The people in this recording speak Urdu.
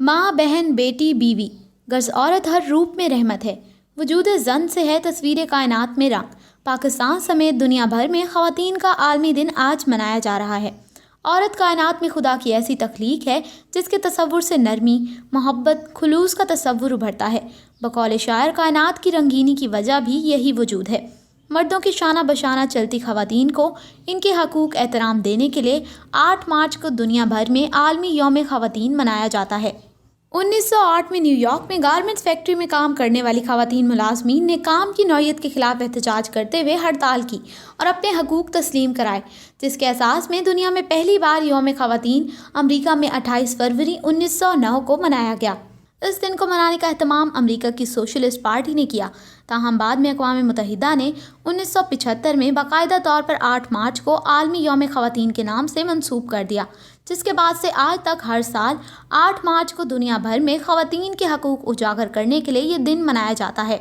ماں، بہن، بیٹی، بیوی، غرض عورت ہر روپ میں رحمت ہے۔ وجود زن سے ہے تصویر کائنات میں رنگ۔ پاکستان سمیت دنیا بھر میں خواتین کا عالمی دن آج منایا جا رہا ہے۔ عورت کائنات میں خدا کی ایسی تخلیق ہے جس کے تصور سے نرمی، محبت، خلوص کا تصور ابھرتا ہے۔ بقول شاعر، کائنات کی رنگینی کی وجہ بھی یہی وجود ہے۔ مردوں کی شانہ بشانہ چلتی خواتین کو ان کے حقوق احترام دینے کے لیے 8 مارچ کو دنیا بھر میں عالمی یوم خواتین منایا جاتا ہے۔ 1908 میں نیو یارک میں گارمنٹس فیکٹری میں کام کرنے والی خواتین ملازمین نے کام کی نوعیت کے خلاف احتجاج کرتے ہوئے ہڑتال کی اور اپنے حقوق تسلیم کرائے، جس کے اساس میں دنیا میں پہلی بار یوم خواتین امریکہ میں 28 فروری 1909 کو منایا گیا۔ اس دن کو منانے کا اہتمام امریکہ کی سوشلسٹ پارٹی نے کیا، تاہم بعد میں اقوام متحدہ نے 1975 میں باقاعدہ طور پر 8 مارچ کو عالمی یوم خواتین کے نام سے منسوب کر دیا، جس کے بعد سے آج تک ہر سال 8 مارچ کو دنیا بھر میں خواتین کے حقوق اجاگر کرنے کے لیے یہ دن منایا جاتا ہے۔